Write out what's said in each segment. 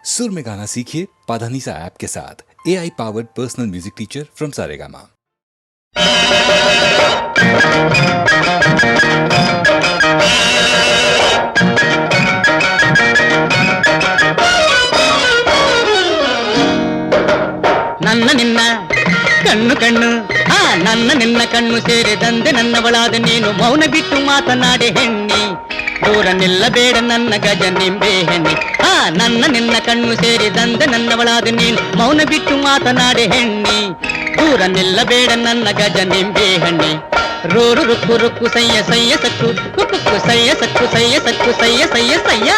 सुर में गाना सीखिए पाधानीसा ऐप के साथ। AI powered personal music teacher from Saregama. ನನ್ನ ನಿನ್ನ ಕಣ್ಣು ಕಣ್ಣು ನನ್ನ ನಿನ್ನ ಕಣ್ಣು ಸೇರಿದಂತೆ ನನ್ನವಳಾದ ನೀನು ಮೌನ ಬಿಟ್ಟು ಮಾತನಾಡೆ ಹೆಣ್ಣಿ ದೂರ ನಿಲ್ಲಬೇಡ ನನ್ನ ಗಜ ನಿಂಬೆ ಹೆಣ್ಣಿ ನನ್ನ ನಿನ್ನ ಕಣ್ಣು ಸೇರಿದಂತೆ ನನ್ನವಳಾದ ನೀನು ಮೌನ ಬಿಟ್ಟು ಮಾತನಾಡೆ ಹೆಣ್ಣಿ ದೂರ ನಿಲ್ಲಬೇಡ ನನ್ನ ಗಜ ನಿಂಬೆ ಹಣ್ಣಿ ರೋರು ರುಕ್ಕು ರುಕ್ಕು ಸಯ್ಯ ಸಯ್ಯ ಸಕ್ಕು ಕುಕ್ಕು ಸಯ್ಯ ಸಕ್ಕು ಸಯ್ಯ ಸಕ್ಕು ಸಯ್ಯ ಸಯ್ಯ ಸಯ್ಯ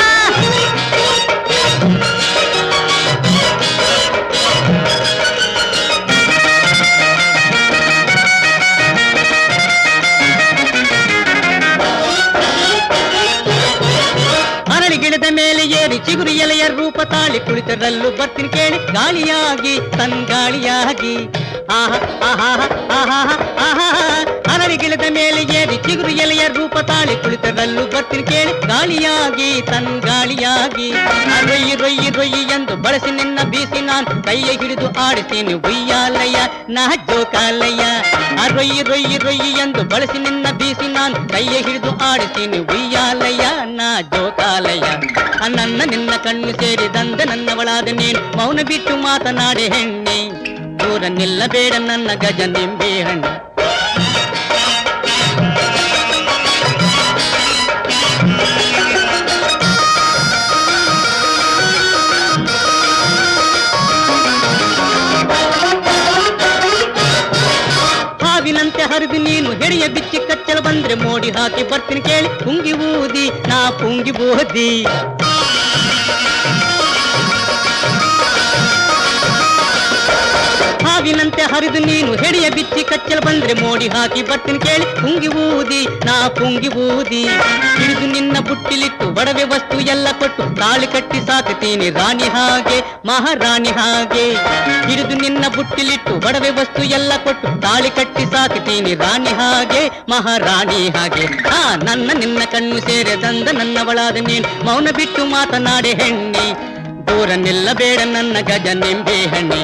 ಗಿಡದ ಮೇಲೆ ಏರಿ ಚಿಗುರು ಎಲೆಯ ರೂಪ ತಾಳಿ ಕುಳಿತರಲ್ಲೂ ಬರ್ತೀನಿ ಕೇಳಿ ಗಾಳಿಯಾಗಿ ತಂಗಾಳಿಯಾಗಿ ಅರಳಿ ಗಿಡದ ಮೇಲೆ ಏರಿ ಚಿಗುರು ಎಲೆಯ ರೂಪ ತಾಳಿ ಕುಳಿತರಲ್ಲೂ ಬರ್ತೀನಿ ಕೇಳಿ ಗಾಳಿಯಾಗಿ ತಂಗಾಳಿಯಾಗಿ ರೊಯ್ಯಿ ರೊಯ್ಯಿ ರೊಯ್ಯಿ ಎಂದು ಬಳಸಿ ನಿನ್ನ ಬೀಸಿ ನಾನು ಕೈಯ ಹಿಡಿದು ಆಡಿತೀನಿ ಉಯ್ಯಾಲಯ್ಯ ನಾ ಜೋಕಾಲಯ್ಯ ರೊಯ್ಯಿ ರೊಯ್ಯಿ ರೊಯ್ಯಿ ಎಂದು ಬಳಸಿ ನಿನ್ನ ಬೀಸಿ ನಾನು ಕೈಯ ಹಿಡಿದು ಆಡಿತೀನಿ ಉಯ್ಯಾಲಯ್ಯ ನಾ ಜೋಕಾಲಯ್ಯ ನನ್ನ ನಿನ್ನ ಕಣ್ಣು ಸೇರಿದಂತೆ ನನ್ನವಳಾದ ನೀನು ಮೌನ ಬಿಟ್ಟು ಮಾತನಾಡೆ ಹೆಣ್ಣಿ ದೂರ ನಿಲ್ಲಬೇಡ ನನ್ನ ಗಜ ನಿಂಬೆ ಹಣ್ಣು ಹಾವಿನಂತೆ ಹರಿದು ನೀನು ಹೆಡೆಯ ಬಿಚ್ಚಿ ಕಚ್ಚಲು ಬಂದ್ರೆ ಮೋಡಿ ಹಾಕಿ ಬರ್ತೀನಿ ಕೇಳಿ ಪುಂಗಿ ಊದಿ ನಾ ಪುಂಗಿ ಬೋದಿ ಹಾವಿನಂತೆ ಹರಿದು ನೀನು ಹೆಡೆಯ ಬಿಚ್ಚಿ ಕಚ್ಚಲು ಬಂದ್ರೆ ಮೋಡಿ ಹಾಕಿ ಬರ್ತೀನಿ ಕೇಳಿ ಪುಂಗಿ ಊದಿ ನಾ ಪುಂಗಿ ಊದಿ ಹಿಡಿದು ನಿನ್ನ ಬುಟ್ಟಿಲಿಟ್ಟು ಒಡವೆ ವಸ್ತು ಎಲ್ಲ ಕೊಟ್ಟು ತಾಳಿ ಕಟ್ಟಿ ಸಾಕುತ್ತೀನಿ ರಾಣಿ ಹಾಗೆ ಮಹಾರಾಣಿ ಹಾಗೆ ಹಿಡಿದು ನಿನ್ನ ಬುಟ್ಟಿಲಿಟ್ಟು ಒಡವೆ ವಸ್ತು ಎಲ್ಲ ಕೊಟ್ಟು ತಾಳಿ ಕಟ್ಟಿ ಸಾಕುತ್ತೀನಿ ರಾಣಿ ಹಾಗೆ ಮಹಾರಾಣಿ ಹಾಗೆ ನನ್ನ ನಿನ್ನ ಕಣ್ಣು ಸೇರಿದಂದ ನನ್ನವಳಾದ ನೀನು ಮೌನ ಬಿಟ್ಟು ಮಾತನಾಡೆ ಹೆಣ್ಣಿ ದೂರ ನಿಲ್ಲಬೇಡ ನನ್ನ ಗಜ ನಿಂಬೆ ಹಣ್ಣಿ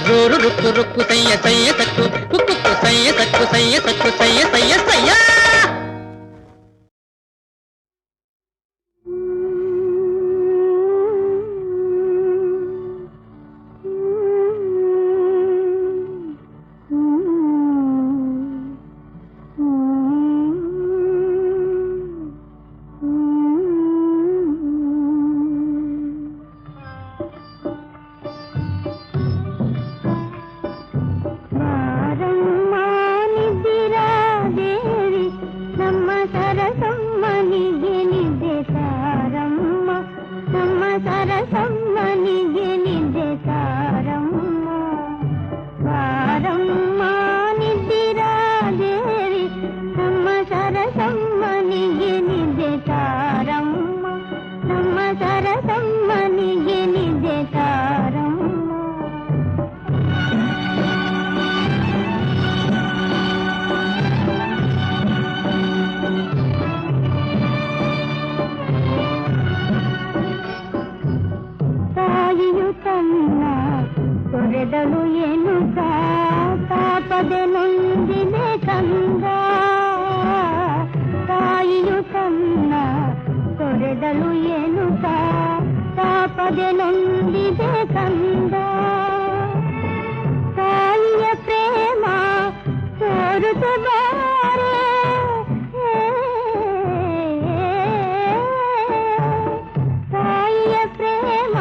ರೋರು ರುಕ್ಕು ರುಕ್ಕು ಸಯ್ಯ ಸಯ್ಯ ಸಕ್ಕು ಕುಕ್ಕು ಸಯ್ಯ ಸಕ್ಕು ಸಯ್ಯ ಸಕ್ಕು ಸಯ್ಯ ಸಯ್ಯ ಸಯ್ಯ ತೊರೆದಳು ಏನು ತಾಪದೆ ನೊಂದಿದೆ ಕಂದ ತಾಯಿಯು ತನ್ನ ತೊರೆದಳು ಏನು ತಾಪದೆ ನೊಂದಿದೆ ಕಂದ ತಾಯಿಯ ಪ್ರೇಮ ತೋರುತ್ತ ಬಾರೆ ತಾಯಿಯ ಪ್ರೇಮ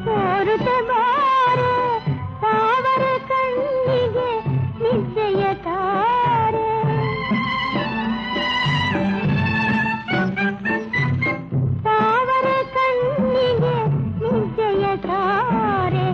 ತೋರುತ್ತ ಬಾರೆ ತಾವರ ಕಣ್ಣಿಗೆ ನಿದ್ದೆಯ ತಾರೆ ತಾವರ ಕಣ್ಣಿಗೆ ನಿದ್ದೆಯ ತಾರೆ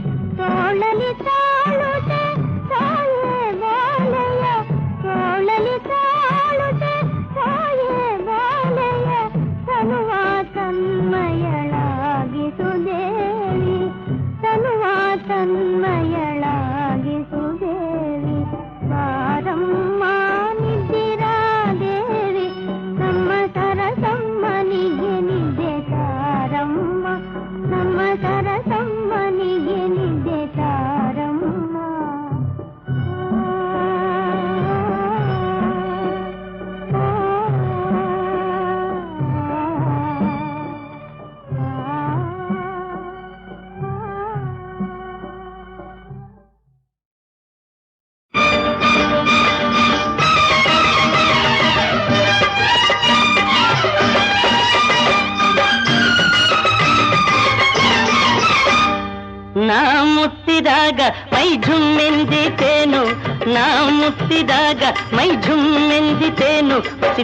ಮುತ್ತಿದಾಗ ಮೈ ಝುಮ್ಮೆಂದಿತೇನು ನಾ ಮುತ್ತಿದಾಗ ಮೈ ಝುಮ್ಮೆಂದಿತೇನು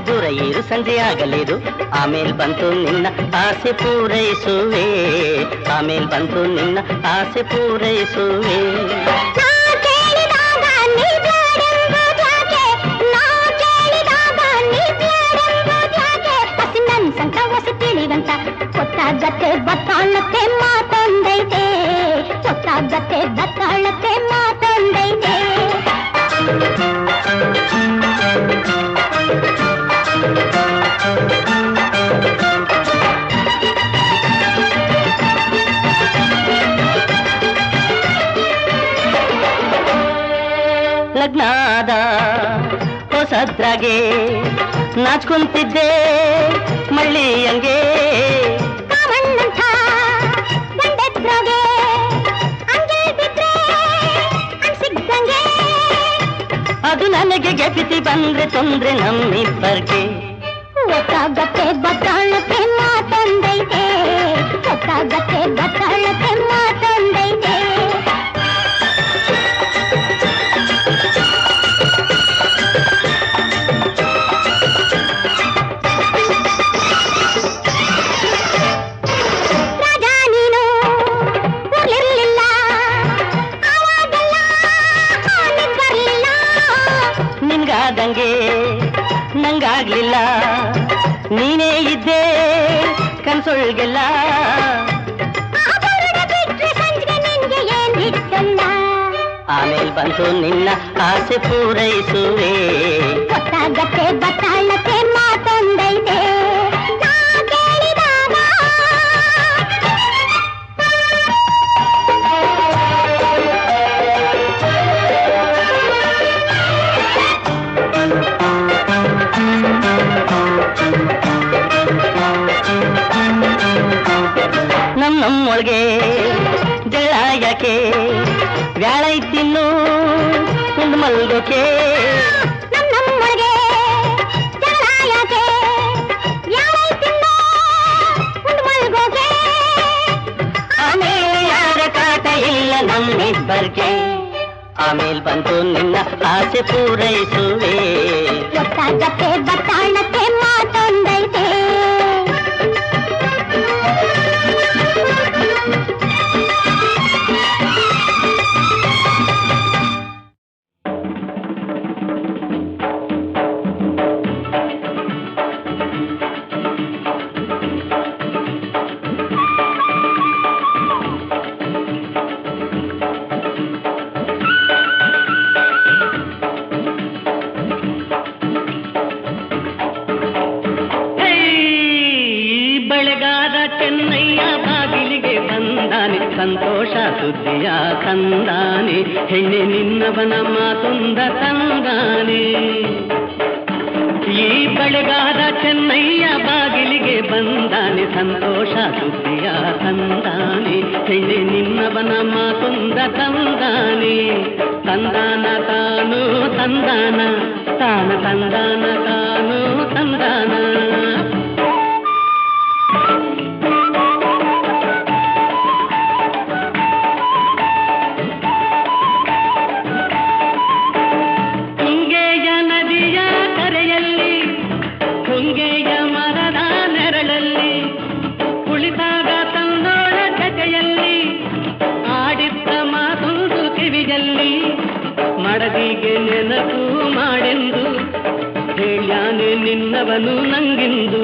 ದೂರ ಏರು ಸಂಜೆ ಆಗಲೇರು ಆಮೇಲೆ ಬಂತು ನಿನ್ನ ಆಸೆ ಪೂರೈಸುವೆ ಆಮೇಲೆ ಬಂತು ನಿನ್ನ ಆಸೆ ಪೂರೈಸುವೆ ಗೊತ್ತಾಗತ್ತೆ ಬತ್ತಾಳಕ್ಕೆ ಮಾತೊಂದೈತೆ ಗೊತ್ತಾಗತ್ತೆ ಬತ್ತಾಳಕ್ಕೆ ಮಾತೊಂದೈತೆ ಲಗ್ನಾದ ಹೊಸದ್ರಾಗೆ ನಾಚ್ಕೊಂತಿದ್ದೆ ಮಳ್ಳಿಯಂಗೆ ಅದು ನನಗೆ ಗೆಪಿತಿ ಬಂದ್ರೆ ತೊಂದ್ರೆ ನಮ್ಮಿಬ್ಬರ್ಗೆ ಗೊತ್ತಾಗತ್ತೆ ಬತ್ತಾಳಕ್ಕೆ ಮಾತೊಂದೈತೆ ಗೊತ್ತಾಗತ್ತೆ ಬತ್ತಾಳಕ್ಕೆ ಮಾತೊಂದೈತೆ ನಂಗಾಗ್ಲಿಲ್ಲ ನೀನೇ ಇದ್ದೆ ಕನ್ಸೊಳ್ಗೆಲ್ಲ ಆಮೇಲೆ ಬಂತು ನಿನ್ನ ಆಸೆ ಪೂರೈಸುವೆ ಗೊತ್ತಾಗತ್ತೆ ಬತ್ತಾಳಕ್ಕೆ ಮಾತೊಂದೈತೆ ನಮ್ಮೊಳಗೆ ಜಗಳ ಯಾಕೆ ವ್ಯಾಳೈತಿನ್ನು ಒಂದು ಮಲ್ಗೋಕೆ ನಮ್ಮೊಳಗೆ ಜಗಳ ಯಾಕೆ ವ್ಯಾಳೈತಿನ್ನು ಒಂದು ಮಲ್ಗೋಕೆ ಆಮೇಲೆ ಯಾರ ಕಾಟ ಇಲ್ಲ ನಮ್ಮಿಬ್ಬರ್ಗೆ ಆಮೇಲೆ ಬಂತು ನಿನ್ನ ಆಸೆ ಪೂರೈಸುವೆ ಗೊತ್ತಾಗತ್ತೆ ಬತ್ತಾಳಕ್ಕೆ ಮಾತೊಂದೈತೆ ಸಂತೋಷ ಸುದ್ದಿಯ ತಂದಾನೆ ಹೆಣ್ಣೆ ನಿನ್ನವನ ಮಾತೊಂದ ತಂದಾನೆ ಈ ಬಳೆಗಾದ ಚೆನ್ನಯ್ಯ ಬಾಗಿಲಿಗೆ ಬಂದಾನೆ ಸಂತೋಷ ಸುದ್ದಿಯ ತಂದಾನೆ ಹೆಣ್ಣೆ ನಿನ್ನವನ ಮಾತೊಂದ ತಂದಾನೆ ತಂದಾನ ತಾನು ತಂದಾನ ತಾನ ತಂದಾನ ತಾನು ತಂದಾನ ಮಡದಿಗೆ ನೆನಪು ಮಾಡೆಂದು ಹೇಳ್ಯಾನೆ ನಿನ್ನವನು ನಂಗಿಂದು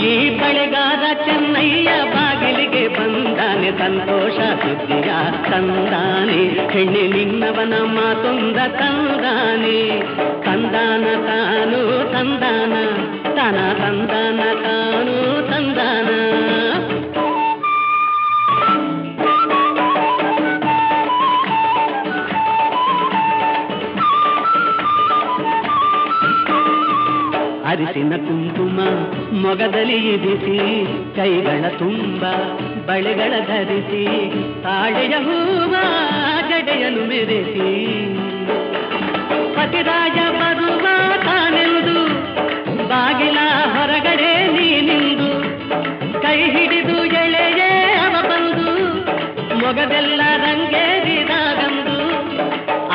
ಈ ಬಳೆಗಾದ ಚೆನ್ನಯ್ಯ ಬಾಗಿಲಿಗೆ ಬಂದಾನೆ ಸಂತೋಷ ಸುದ್ದಿಯ ತಂದಾನೆ ಹೆಣ್ಣೆ ನಿನ್ನವನ ಮಾತೊಂದ ತಂದಾನೆ ತಂದಾನ ತಾನು ತಂದಾನ ತನ ತಂದಾನ ತಾನು ತಂದಾನ ಅರಿಸಿನ ಕುಂಕುಮ ಮೊಗದಲ್ಲಿ ಇರಿಸಿ ಕೈಗಳ ತುಂಬ ಬಳೆಗಳ ಧರಿಸಿ ತಾಳೆಯ ಹೂವ ಜಡೆಯನ್ನು ಮೆರೆಸಿ ಪತಿರಾಜ ಬರುವ ತಾನೆಂದು ಬಾಗಿಲ ಹೊರಗಡೆ ನೀನಿಂದು ಕೈ ಹಿಡಿದು ಎಳೆಯೇ ಅವ ಬಂದು ಮೊಗದೆಲ್ಲ ರಂಗೇರಿದಾಗಂದು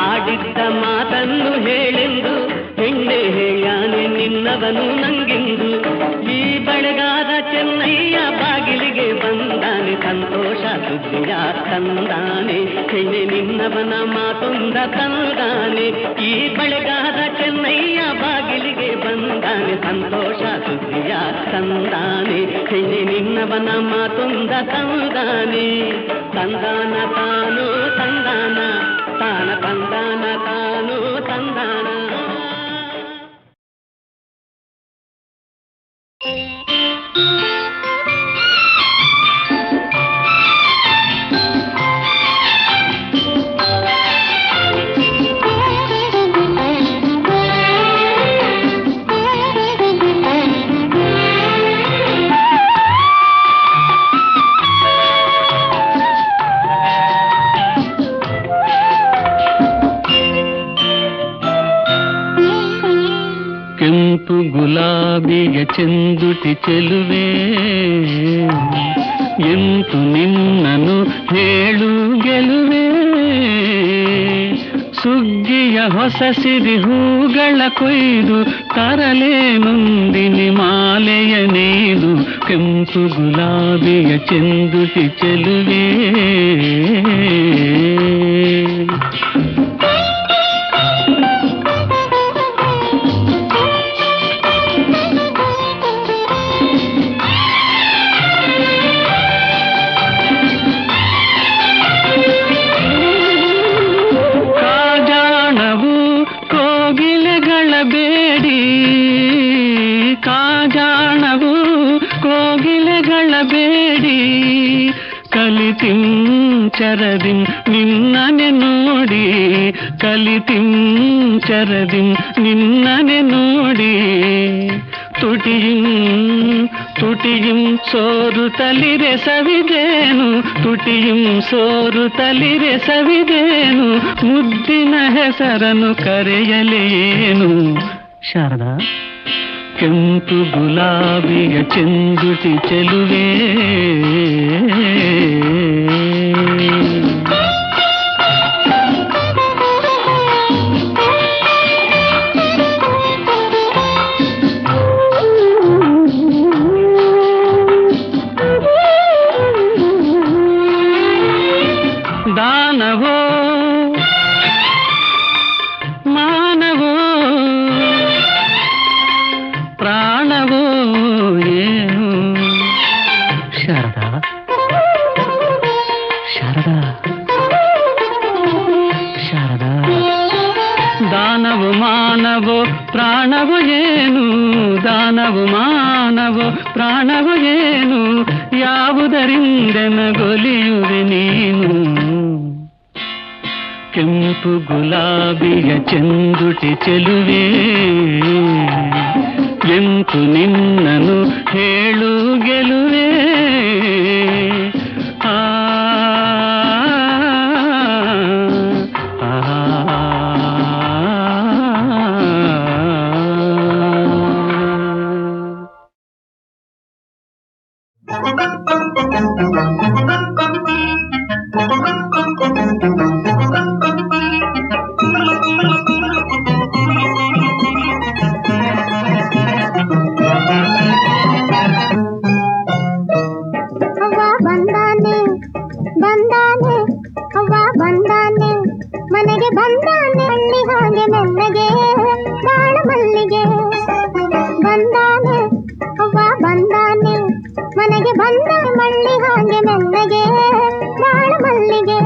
ಆಡಿದ್ದ ಮಾತನ್ನು ಹೇಳೆಂದು ಹೆಣ್ಣೆ ಹೇಳ್ಯಾನೆ ನಿನ್ನವನು ನಂಗೆಂದು. ಈ ಬೆಳಗಾದ ಚೆನ್ನಯ್ಯ ಬಾಗಿಲಿಗೆ ಬಂದಾನೆ, ಸಂತೋಷ ಸುದ್ದಿಯ ತಂದಾನೆ, ಹೆಣ್ಣೆ ನಿನ್ನವನ ಮಾತೊಂದ ತಂದಾನೆ. ಈ ಬೆಳಗಾದ ಚೆನ್ನಯ್ಯ ಬಾಗಿಲಿಗೆ ಬಂದಾನೆ, ಸಂತೋಷ ಸುದ್ದಿಯ ತಂದಾನೆ, ಹೆಣ್ಣೆ ನಿನ್ನವನ ಮಾತೊಂದ ತಂದಾನೆ. ತಂದಾನ ತಾನು ತಂದಾನ, ತಾನ ತಂದಾನ ತಾನು ತಂದಾನ. ಕೆಂಪು ಗುಲಾಬಿಯ ಚೆಂದುಟಿ ಚೆಲುವೆ, ಎಂತು ನಿನ್ನನು ಹೇಳು ಗೆಲುವೆ. ಸುಗ್ಗಿಯ ಹೊಸ ಸಿರಿ ಹೂಗಳ ಕೊಯ್ದು ತರಲೆ ಮುಂದಿನಿ ಮಾಲೆಯ ನೇದು. ಕೆಂಪು ಗುಲಾಬಿಯ ಚೆಂದುಟಿ ಚೆಲುವೆ. ಕಾಜಾಣವು ಕೋಗಿಲೆಗಳ ಬೇಡಿ ಕಲಿತಿಂಚರದಿಂ ನಿನ್ನನೆ ನೋಡಿ, ಕಲಿತಿಂಚರದಿಂ ನಿನ್ನನೆ ನೋಡಿ. ತುಟಿയും ಸೋರು ತಲಿರೆ ಸವಿದೇನು, ತುಟಿയും ಸೋರು ತಲಿರೆ ಸವಿದೇನು. ಮುದ್ದಿನ ಹೆಸರನ್ನು ಕರೆಯಲೇನು ಶಾರದಾ. ಕೆಂಪು ಗುಲಾಬಿಯ ಚೆಂದುಟಿ ಚೆಲುವೆ. ದಾನವೋ ಮಾನವೋ ಪ್ರಾಣವೋ ಏನು ಶಾರದಾ, ಶಾರದಾ, ಶಾರದಾ. ದಾನವು ಮಾನವೋ ಪ್ರಾಣವೋ ಏನು, ದಾನವು ಮಾನವೋ ಪ್ರಾಣವೋ ಏನು. ಯಾವುದರಿಂದನಗೊಲಿಯುವೆ ನೀನು. ಕೆಂಪು ಗುಲಾಬಿಯ ಚೆಂದುಟಿ ಚೆಲುವೆ, ಎಂತು ನಿನ್ನನು ಹೇಳು ಗೆಲುವೆ. ಆ ಮನೆಗೆ ಬಂದಾನೆ ಹಳ್ಳಿ ಹಾಗೆ ಮೆಲ್ಲಗೆ ಬಾಳ ಮಲ್ಲಿಗೆ. ಬಂದಾನೆ ಅವ್ವ ಬಂದಾನೆ ಮನೆಗೆ ಬಂದ ಮಳ್ಳಿ ಹಾಗೆ ಮೆಲ್ಲಗೆ ಬಾಳ ಮಲ್ಲಿಗೆ.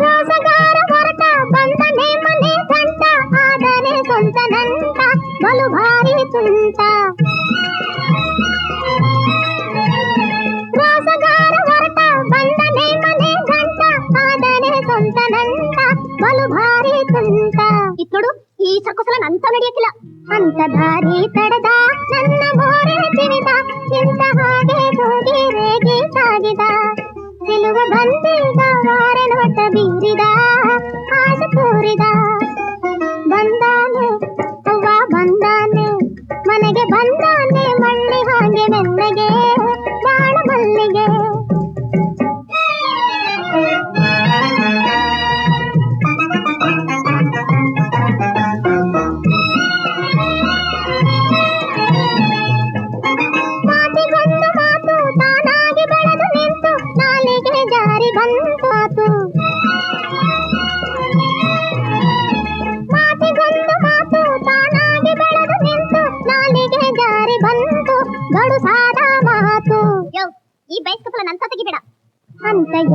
ರೋಸಗಾರ ಹೊರಟ ಬಂದನೆ ಮನೆ ಗಂಟ ಆದರೆ ಸ್ವಂತ ನಂಟ ಬಲು ಭಾರಿ ತುಂಟ. ರೋಸಗಾರ ಹೊರಟ ಬಂದನೆ ಮನೆ ಗಂಟ ಆದರೆ ಸ್ವಂತ ನಂಟ ಬಲು ಭಾರಿ ತುಂಟ. ಇತ್ತೋಡು ಈ ಸರ್ಕಸಲ ನಂತ ನಡೆಯಕ್ಕಿಲ್ಲ ಅಂತ ದಾರಿ ತಡದ ನನ್ನ ಗೋರೆ ತಿರಿದ ಇಂತ ಹಾಗೆ ಹೋಗಿ ರೇಗಿ ಸಾಗಿದ. ನಿಲುವ ಬಂದೀಗ ವಾರೆ ನೋಟ ಬೀರಿದ ಆಸೆ ತೋರಿದ.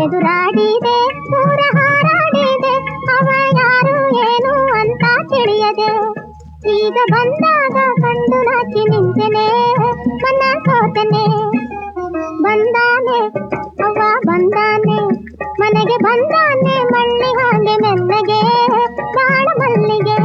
ಎದುರಾಡಿದೆ ದೂರ ಹಾರಾಡಿದೆ ಅವ ಯಾರು ಏನು ಅಂತ ತಿಳಿಯದೆ ಈಗ ಬಂದಾಗ ಕಂಡು ನಾಚಿ ನಿಂತೆನೆ ಮನ ಸೋತನೆ ಬಂದಾನೆ ಅವ್ವ ಬಂದಾನೆ ಮನೆಗೆ ಬಂದಾನೆ ಮಳ್ಳಿ ಹಾಗೆ ಮೆಲ್ಲಗೆ ಬಾಳ ಮಲ್ಲಿಗೆ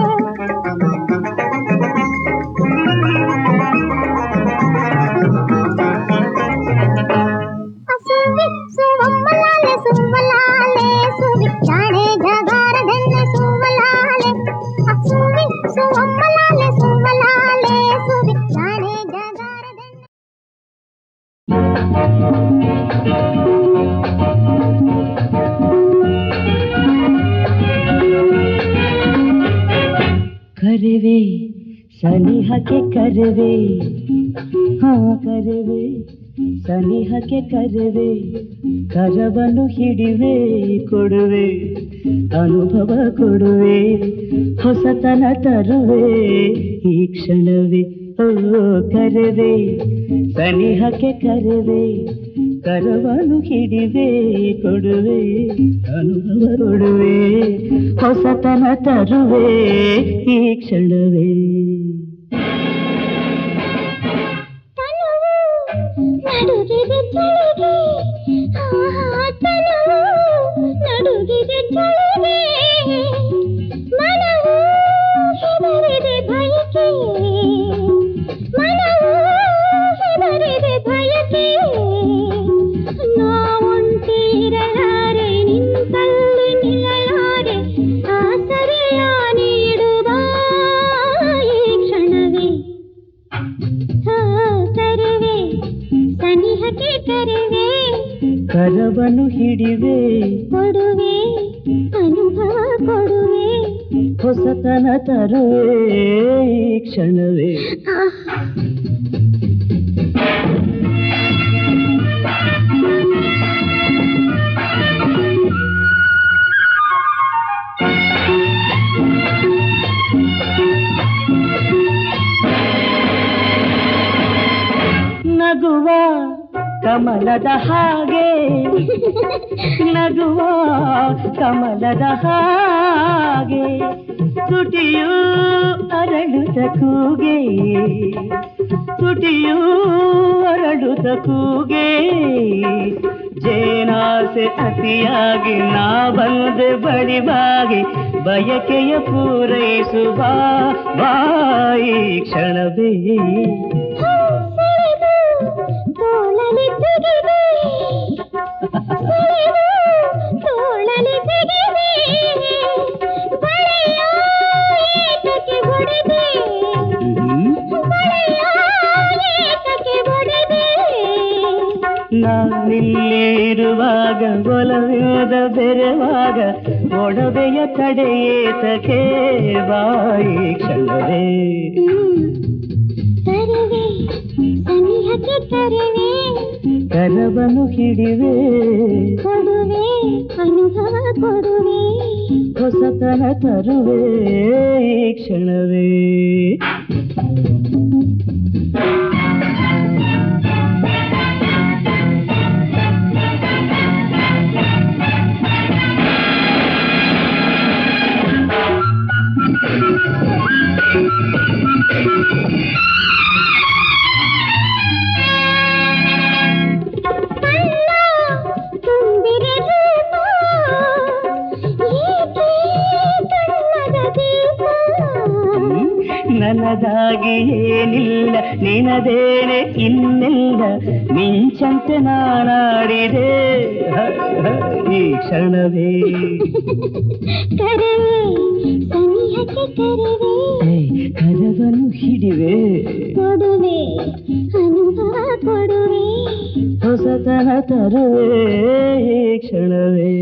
ಸುವಮ್ಮಲಾಲೆ ಸುವಲಾಲೆ ಸುವಿ ಜಾಣೆ ಜಗಾರದೆನ್ನೆ ಸುವಲಾಲೆ ಸುವಿ ಸುವಮ್ಮಲಾಲೆ ಸುವಲಾಲೆ ಸುವಿ ಜಾಣೆ ಜಗಾರದೆನ್ನೆ ಕರೆವೆ ಸನಿಹಕ್ಕೆ ಕರೆವೆ ಹಾ ಕರೆವೆ ಸನಿಹಕ್ಕೆ ಕರೆವೆ ಕರವನ್ನು ಹಿಡಿವೆ ಕೊಡುವೆ ಅನುಭವ ಕೊಡುವೆ ಹೊಸತನ ತರುವೆ ಈ ಕ್ಷಣವೇ ಓ ಕರೆವೆ ಸನಿಹಕ್ಕೆ ಕರೆವೆ ಕರವನ್ನು ಹಿಡಿವೆ ಕೊಡುವೆ ಅನುಭವ ಕೊಡುವೆ ಹೊಸತನ ತರುವೆ ಈ ಕ್ಷಣವೇ ನಡುಗಿದೆ ಚಳಿಗೆ ತನವು ನಡುಗಿದೆ ಚಳಿಗೆ ಮನವು ಹೆದರಿದೆ ಭಯಕ್ಕೆ ಮನವು ಹೆದರಿದೆ ಭಯಕ್ಕೆ ನಾವೊಂಟಿರಲಾರೆ ನಿಂತಲ್ಲಿ ನಿಲ್ಲಲಾರೆ ಆಸರೆಯ ನೀಡುವ ಈ ಕ್ಷಣವೇ ಕರೆವೆ ಸನಿಹಕ್ಕೆ ಕರೆವೆ ಕರವನ್ನು ಹಿಡಿವೆ ಕೊಡುವೆ ಅನುಭವ ಕೊಡುವೆ ಹೊಸತನ ತರುವೆ ಈ ಕ್ಷಣವೇ ನಗುವ ಕಮಲದ ಹಾಗೆ ನಗುವ ಕಮಲದ ಹಾಗೆ ತುಟಿಯೂ ಅರಳುತ್ತ ಕೂಗೆ ತುಟಿಯೂ ಅರಳುತ್ತ ಕೂಗೆ ಜೇನಾಸೆ ಅತಿಯಾಗಿ ನಾ ಬಂದೆ ಬಡಿಬಾಗಿ ಬಯಕೆಯ ಪೂರೈಸುವ ಬಾಯಿ ಕ್ಷಣವೇ ತೋಳಲಿ ತೆಗೆದೆ ತೋಳಲಿ ತೆಗೆದೆ ಬಳೆಯ ಏತಕ್ಕೆ ಹೊಡೆದೆ ಬಳೆಯ ಏತಕ್ಕೆ ಹೊಡೆದೆ ನಾನಿಲ್ಲಿರುವಾಗ ಒಲವೇದ ಬೆರೆವಾಗ ಒಡವೆಯ ತಡೆಯೇತಕ್ಕೆ ಬಾಯಿ ಕ್ಷಣವೇ ಕರೆವೆ ಸನಿಹಕ್ಕೆ ಕರೆವೆ ಕರವನ್ನು ಹಿಡಿವೆ ಕೊಡುವೆ ಅನುಭವ ಕೊಡುವೆ ಹೊಸತನ ತರುವೆ ಈ ಕ್ಷಣವೇ ನನ್ನದಾಗಿ ಏನಿಲ್ಲ ನಿನದೇನೆ ಇನ್ನಿಲ್ಲ ಮಿಂಚಂತೆ ನಾನಾಡಿದೆ ಈ ಕ್ಷಣವೇ ಕರೆವೆ ಸನಿಹಕ್ಕೆ ಕರೆವೆ ಕರವನ್ನು ಹಿಡಿವೆ ಕೊಡುವೆ ಅನುಭವ ಕೊಡುವೆ ಹೊಸತನ ತರುವೆ ಈ ಕ್ಷಣವೇ